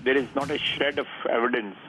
There is not a shred of evidence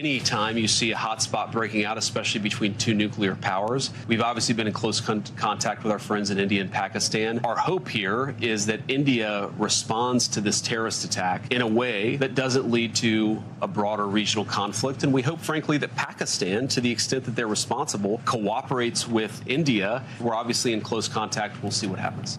Anytime you see a hot spot breaking out, especially between two nuclear powers, we've obviously been in close contact with our friends in India and Pakistan. Our hope here is that India responds to this terrorist attack in a way that doesn't lead to a broader regional conflict. And we hope, frankly, that Pakistan, to the extent that they're responsible, cooperates with India. We're obviously in close contact. We'll see what happens.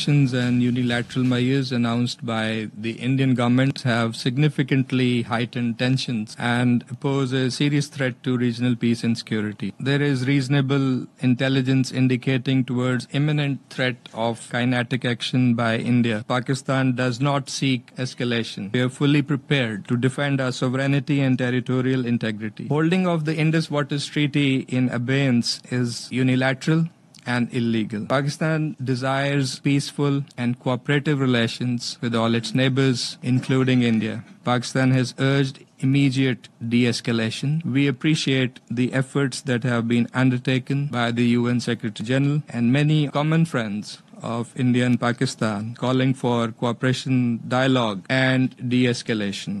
Actions and unilateral measures announced by the Indian government have significantly heightened tensions and pose a serious threat to regional peace and security. There is reasonable intelligence indicating towards imminent threat of kinetic action by India. Pakistan does not seek escalation. We are fully prepared to defend our sovereignty and territorial integrity. Holding of the Indus Waters Treaty in abeyance is unilateral and illegal. Pakistan desires peaceful and cooperative relations with all its neighbors, including India. Pakistan has urged immediate de-escalation. We appreciate the efforts that have been undertaken by the UN Secretary General and many common friends of India and Pakistan calling for cooperation, dialogue and de-escalation.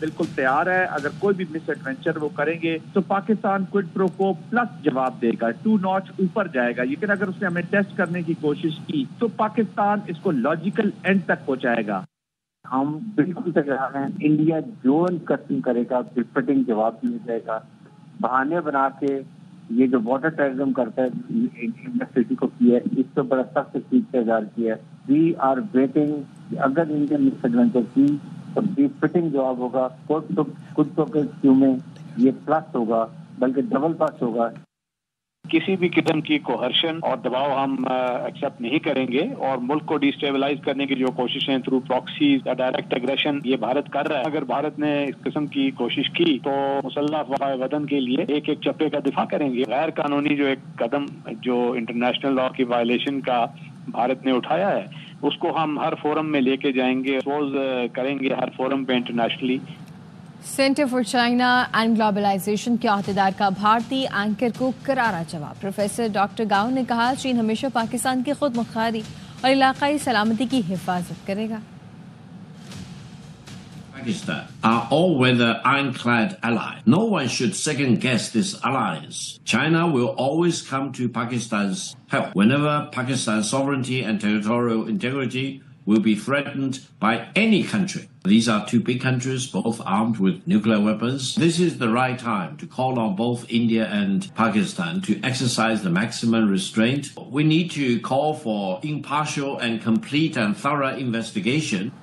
بالکل تیار ہے. اگر کوئی بھی مس adventure وہ کریں گے تو پاکستان کوئڈ پرو کو پلس جواب دے گا, 2 ناچ اوپر جائے گا. لیکن اگر اس نے ہمیں ٹیسٹ کرنے کی کوشش کی تو پاکستان اس کو لاجیکل اینڈ تک پہنچائے گا. ہم بالکل تیار ہیں. انڈیا جو انکسٹنگ کرے گا فٹنگ جواب دیا جائے گا. بہانے بنا کے یہ جو واٹر ٹیررزم کرتا ہے یونیورسٹی کو کیا ہے, اس سے بڑا سخت چیز کا اظہار کیا ہے. We are waiting. اگر انڈیا مس ایڈونچر کی تو فٹنگ جواب ہوگا. خود تو کیوں میں یہ پلس ہوگا بلکہ ڈبل پلس ہوگا. کسی بھی قسم کی کوہرشن اور دباؤ ہم ایکسیپٹ نہیں کریں گے, اور ملک کو ڈیسٹیبلائز کرنے کی جو کوششیں تھرو پراکسیز یا ڈائریکٹ اگریشن یہ بھارت کر رہا ہے. اگر بھارت نے اس قسم کی کوشش کی تو مسلح افواہ وطن کے لیے ایک ایک چپے کا دفاع کریں گے. غیر قانونی جو ایک قدم جو انٹرنیشنل لا کی وائلیشن کا بھارت نے اٹھایا ہے اس کو ہم ہر فورم میں لے کے جائیں گے, ایکسپوز کریں گے ہر فورم پہ internationally. Center for China and Globalization کے عہدیدار کا بھارتی اینکر کو کرارا جواب. پروفیسر ڈاکٹر گاؤ نے کہا چین ہمیشہ پاکستان کی خود مختاری اور علاقائی سلامتی کی حفاظت کرے گا. Pakistan, our all-weather ironclad ally. No one should second-guess this alliance. China will always come to Pakistan's help whenever Pakistan's sovereignty and territorial integrity will be threatened by any country. These are two big countries, both armed with nuclear weapons. This is the right time to call on both India and Pakistan to exercise the maximum restraint. We need to call for impartial and complete and thorough investigation.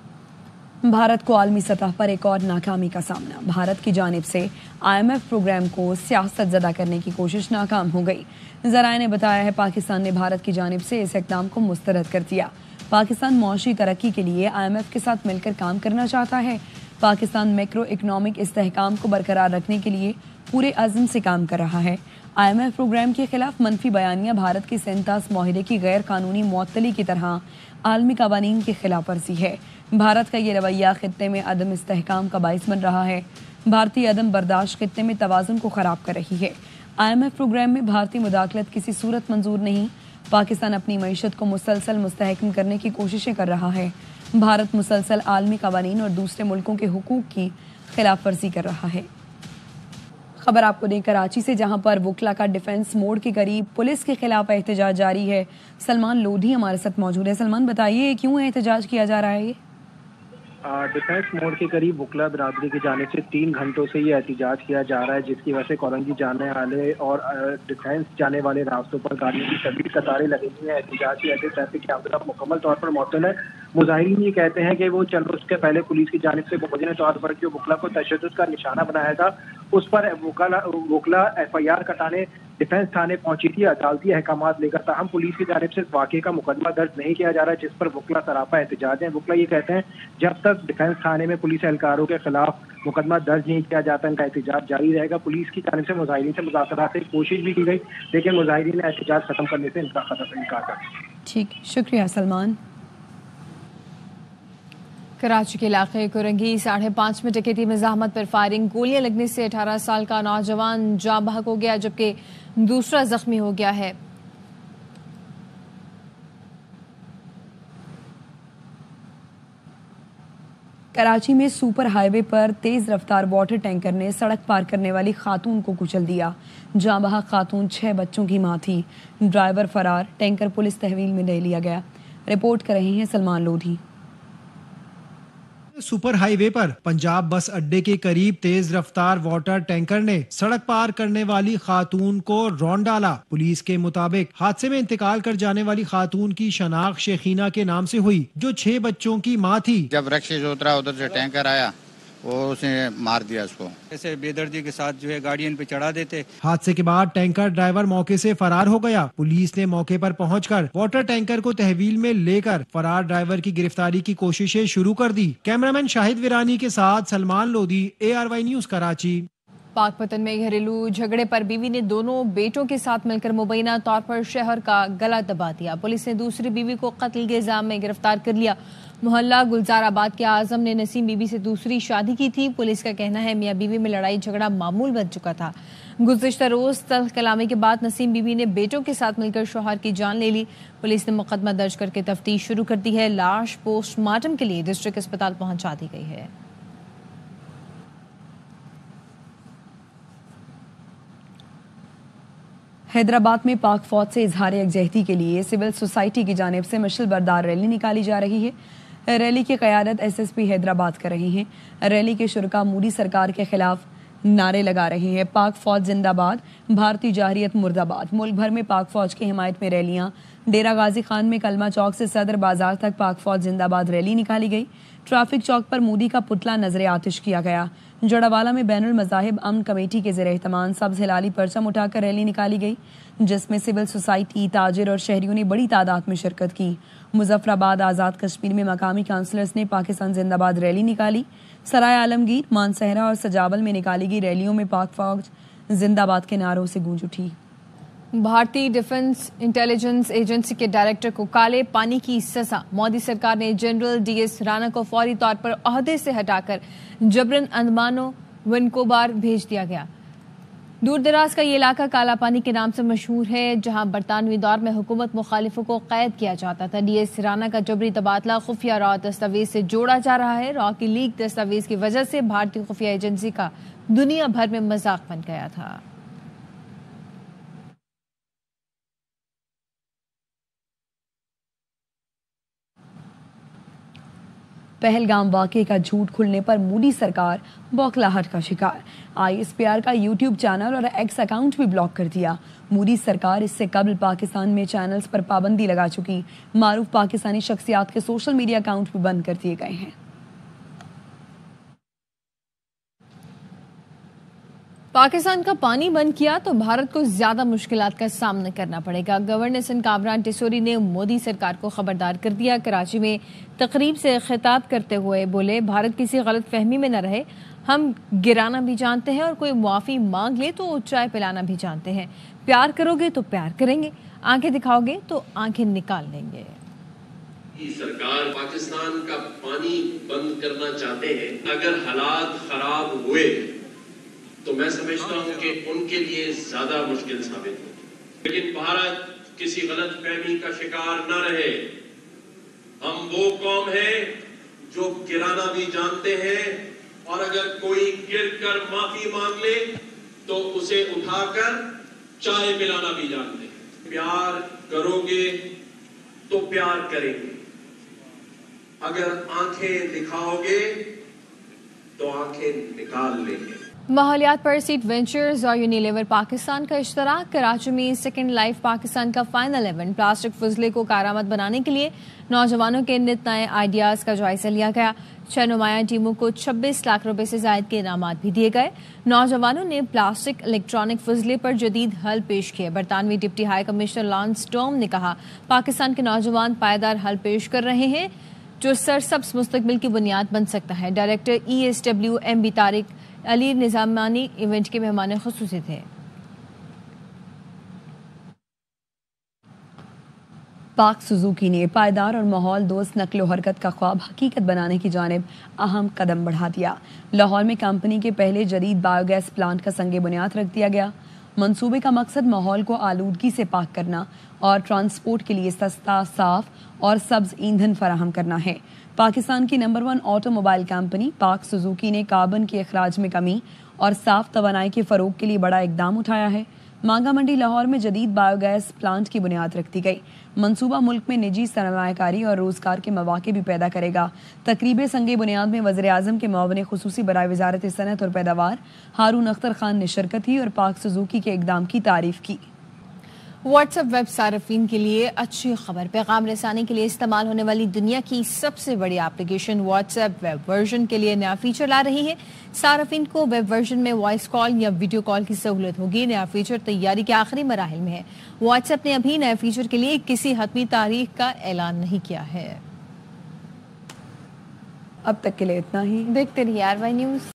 Bharat کو عالمی سطح پر ایک اور ناکامی کا سامنا. بھارت کی جانب سے IMF پروگرام کو سیاست زدہ کرنے کی کوشش ناکام ہو گئی. ذرائع نے بتایا ہے پاکستان نے بھارت کی جانب سے اس اقدام کو مسترد کر دیا. پاکستان معاشی ترقی کے لیے IMF کے ساتھ مل کر کام کرنا چاہتا ہے. پاکستان میکرو اکنامک استحکام کو برقرار رکھنے کے لیے پورے عزم سے کام کر رہا ہے. IMF پروگرام کے خلاف منفی بیانیاں بھارت کے سینتاس معاہدے کی غیر قانونی معطلی کی طرح عالمی قوانین کی خلاف ورزی ہے. بھارت کا یہ رویہ خطے میں عدم استحکام کا باعث بن رہا ہے. بھارتی عدم برداشت خطے میں توازن کو خراب کر رہی ہے. IMF پروگرام میں بھارتی مداخلت کسی صورت منظور نہیں. پاکستان اپنی معیشت کو مسلسل مستحکم کرنے کی کوششیں کر رہا ہے. بھارت مسلسل عالمی قوانین اور دوسرے ملکوں کے حقوق کی خلاف ورزی کر رہا ہے. خبر آپ کو دیں کراچی سے, جہاں پر وکلا کا ڈیفنس موڑ کے قریب پولیس کے خلاف احتجاج جاری ہے. سلمان لودھی ہمارے ساتھ موجود ہے. سلمان, بتائیے کیوں احتجاج کیا جا رہا ہے؟ یہ ڈیفینس موڑ کے قریب وکلا برادری کی جانب سے 3 گھنٹوں سے یہ احتجاج کیا جا رہا ہے, جس کی وجہ سے کالنجی جانے والے اور ڈیفینس جانے والے راستوں پر گاڑیوں کی طویل قطاریں لگی ہوئی ہیں. احتجاج کی وجہ سے ٹریفک کی آمد مکمل طور پر معطل ہے. مظاہرین یہ کہتے ہیں کہ وہ چند روز کے پہلے پولیس کی جانب سے مبینہ طور پر جو وکلا کو تشدد کا نشانہ بنایا تھا, اس پر وکلا FIR کٹانے ڈیفینس تھانے پہنچی تھی عدالتی احکامات لے کر. تاہم پولیس کی جانب سے اس واقعے کا مقدمہ درج نہیں کیا جا رہا, جس پر وکلا سراپا احتجاج ہے. وکلا یہ کہتے ہیں جب تک ڈیفینس تھانے میں پولیس اہلکاروں کے خلاف مقدمہ درج نہیں کیا جاتا ان کا احتجاج جاری رہے گا. پولیس کی جانب سے مظاہرین سے مذاکرات کی کوشش بھی کی گئی, لیکن مظاہرین نے احتجاج ختم کرنے سے انکار کر دیا. ٹھیک, شکریہ سلمان. کراچی کے علاقے کرنگی 5:30 میں ٹکیٹی مزاحمت پر فائرنگ, گولیاں لگنے سے 18 سال کا نوجوان جاں بحق ہو گیا جبکہ دوسرا زخمی ہو گیا ہے. کراچی میں سپر ہائی وے پر تیز رفتار واٹر ٹینکر نے سڑک پار کرنے والی خاتون کو کچل دیا. جاں بحق خاتون 6 بچوں کی ماں تھی. ڈرائیور فرار, ٹینکر پولیس تحویل میں لے لیا گیا. رپورٹ کر رہے ہیں سلمان لودھی. سپر ہائی وے پر پنجاب بس اڈے کے قریب تیز رفتار واٹر ٹینکر نے سڑک پار کرنے والی خاتون کو رون ڈالا. پولیس کے مطابق حادثے میں انتقال کر جانے والی خاتون کی شناخت شیخینہ کے نام سے ہوئی, جو 6 بچوں کی ماں تھی. جب رکشے سے اترا ادھر سے ٹینکر آیا, وہ اس نے مار دیا اس کو. ایسے بے دردی کے ساتھ جو ہے گاڑی ان پہ چڑھا دیتے. حادثے کے بعد ٹینکر ڈرائیور موقع سے فرار ہو گیا. پولیس نے موقع پر پہنچ کر واٹر ٹینکر کو تحویل میں لے کر فرار ڈرائیور کی گرفتاری کی کوششیں شروع کر دی. کیمرامین شاہد ویرانی کے ساتھ سلمان لودھی, ARY نیوز کراچی. پاک پتن میں گھریلو جھگڑے پر بیوی نے دونوں بیٹوں کے ساتھ مل کر مبینہ طور پر شوہر کا گلا دبا دیا. پولیس نے دوسری بیوی کو قتل کے الزام میں گرفتار کر لیا. محلہ گلزار آباد کے اعظم نے نسیم بیوی سے دوسری شادی کی تھی. پولیس کا کہنا ہے میاں بیوی میں لڑائی جھگڑا معمول بن چکا تھا. گزشتہ روز تلخ کلامی کے بعد نسیم بیوی نے بیٹوں کے ساتھ مل کر شوہر کی جان لے لی. پولیس نے مقدمہ درج کر کے تفتیش شروع کر دی ہے. لاش پوسٹ مارٹم کے لیے ڈسٹرکٹ اسپتال پہنچا دی گئی ہے. حیدرآباد میں پاک فوج سے اظہار یکجہتی کے لیے سول سوسائٹی کی جانب سے مشعل بردار ریلی نکالی جا رہی ہے۔ ریلی کی قیادت ایس ایس پی حیدرآباد کر رہے ہیں۔ ریلی کے شرکاء مودی سرکار کے خلاف نعرے لگا رہے ہیں۔ پاک فوج زندہ باد، بھارتی جارحیت مرد آباد۔ ملک بھر میں پاک فوج کی حمایت میں ریلیاں۔ ڈیرہ غازی خان میں کلمہ چوک سے صدر بازار تک پاک فوج زندہ باد ریلی نکالی گئی۔ ٹریفک چوک پر مودی کا پتلا نظر آتش کیا گیا۔ جوڑاوالا میں بین المذاہب امن کمیٹی کے زیر اہتمام سبز ہلالی پرچم اٹھا کر ریلی نکالی گئی، جس میں سول سوسائٹی، تاجر اور شہریوں نے بڑی تعداد میں شرکت کی۔ مظفر آباد آزاد کشمیر میں مقامی کونسلرز نے پاکستان زندہ باد ریلی نکالی۔ سرائے عالمگیر، مانسہرہ اور سجاول میں نکالی گئی ریلیوں میں پاک فوج زندہ باد کے نعروں سے گونج اٹھی۔ بھارتی ڈیفنس انٹیلیجنس ایجنسی کے ڈائریکٹر کو کالے پانی کی سزا۔ مودی سرکار نے جنرل ڈی ایس رانا کو فوری طور پر عہدے سے ہٹا کر جبرن انڈمان و نکوبار بھیج دیا گیا۔ دور دراز کا یہ علاقہ کالا پانی کے نام سے مشہور ہے، جہاں برطانوی دور میں حکومت مخالفوں کو قید کیا جاتا تھا۔ ڈی ایس رانا کا جبری تبادلہ خفیہ را دستاویز سے جوڑا جا رہا ہے۔ را کی لیک دستاویز کی وجہ سے بھارتی خفیہ ایجنسی کا دنیا بھر میں مذاق بن گیا تھا۔ پہلگام واقعے کا جھوٹ کھلنے پر مودی سرکار بوکھلاہٹ کا شکار۔ آئی ایس پی آر کا یوٹیوب چینل اور ایکس اکاؤنٹ بھی بلاک کر دیا۔ مودی سرکار اس سے قبل پاکستان میں چینلز پر پابندی لگا چکی۔ معروف پاکستانی شخصیات کے سوشل میڈیا اکاؤنٹ بھی بند کر دیے گئے ہیں۔ پاکستان کا پانی بند کیا تو بھارت کو زیادہ مشکلات کا سامنا کرنا پڑے گا۔ گورنر سندھ کامران ٹیسوری نے مودی سرکار کو خبردار کر دیا۔ کراچی میں تقریب سے خطاب کرتے ہوئے بولے، بھارت کسی غلط فہمی میں نہ رہے، ہم گرانا بھی جانتے ہیں اور کوئی معافی مانگ لے تو چائے پلانا بھی جانتے ہیں۔ پیار کرو گے تو پیار کریں گے، آنکھیں دکھاؤ گے تو آنکھیں نکال لیں گے۔ سرکار پاکستان کا پانی بند کرنا چاہتے ہیں۔ اگر حالات خراب ہوئے تو میں سمجھتا ہوں کہ ان کے لیے زیادہ مشکل ثابت ہو، لیکن بھارت کسی غلط فہمی کا شکار نہ رہے۔ ہم وہ قوم ہیں جو گرانا بھی جانتے ہیں، اور اگر کوئی گر کر معافی مانگ لے تو اسے اٹھا کر چائے پلانا بھی جانتے ہیں۔ پیار کرو گے تو پیار کریں گے، اگر آنکھیں دکھاؤ گے تو آنکھیں نکال لیں گے۔ ماحولیات پر سیٹ وینچرز اور یونیلیور پاکستان کا اشتراک۔ کراچی میں سیکنڈ لائف پاکستان کا فائنل ایونٹ۔ پلاسٹک فضلے کو کارآمد بنانے کے لیے نوجوانوں کے نت نئے آئیڈیاز کا جائزہ لیا گیا۔ 6 نمایاں ٹیموں کو 26 لاکھ روپے سے زائد کے انعامات بھی دیے گئے۔ نوجوانوں نے پلاسٹک الیکٹرانک فضلے پر جدید حل پیش کیے۔ برطانوی deputy high commissioner lance Tom نے کہا، پاکستان کے نوجوان پائیدار حل پیش کر رہے ہیں جو سرسبز مستقبل کی بنیاد بن سکتا ہے۔ ڈائریکٹر ESW MB طارق علی نظامانی ایونٹ کے مہمان خصوصی تھے۔ پاک سوزوکی نے پائیدار اور ماحول دوست نقل و حرکت کا خواب حقیقت بنانے کی جانب اہم قدم بڑھا دیا۔ لاہور میں کمپنی کے پہلے جدید بایو گیس پلانٹ کا سنگ بنیاد رکھ دیا گیا۔ منصوبے کا مقصد ماحول کو آلودگی سے پاک کرنا اور ٹرانسپورٹ کے لیے سستا، صاف اور سبز ایندھن فراہم کرنا ہے۔ پاکستان کی نمبر 1 آٹو موبائل کمپنی پاک سوزوکی نے کاربن کے اخراج میں کمی اور صاف توانائی کے فروغ کے لیے بڑا اقدام اٹھایا ہے۔ مانگا منڈی لاہور میں جدید بایو گیس پلانٹ کی بنیاد رکھ دی گئی۔ منصوبہ ملک میں نجی سرمایہ کاری اور روزگار کے مواقع بھی پیدا کرے گا۔ تقریب سنگ بنیاد میں وزیر اعظم کے معاون خصوصی برائے وزارت صنعت اور پیداوار ہارون اختر خان نے شرکت کی اور پاک سوزوکی کے اقدام کی تعریف کی۔ واٹس ایپ ویب صارفین کے لیے اچھی خبر۔ پیغام رسانی کے لیے استعمال ہونے والی دنیا کی سب سے بڑی application what's app web version کے لیے نیا فیچر لا رہی ہے۔ صارفین کو ویب ورژن میں وائس کال یا ویڈیو کال کی سہولت ہوگی۔ نیا فیچر تیاری کے آخری مراحل میں ہے۔ واٹس ایپ نے ابھی نئے فیچر کے لیے کسی حتمی تاریخ کا اعلان نہیں کیا ہے۔ اب تک کے لیے اتنا ہی۔ دیکھتے رہیے RY نیوز۔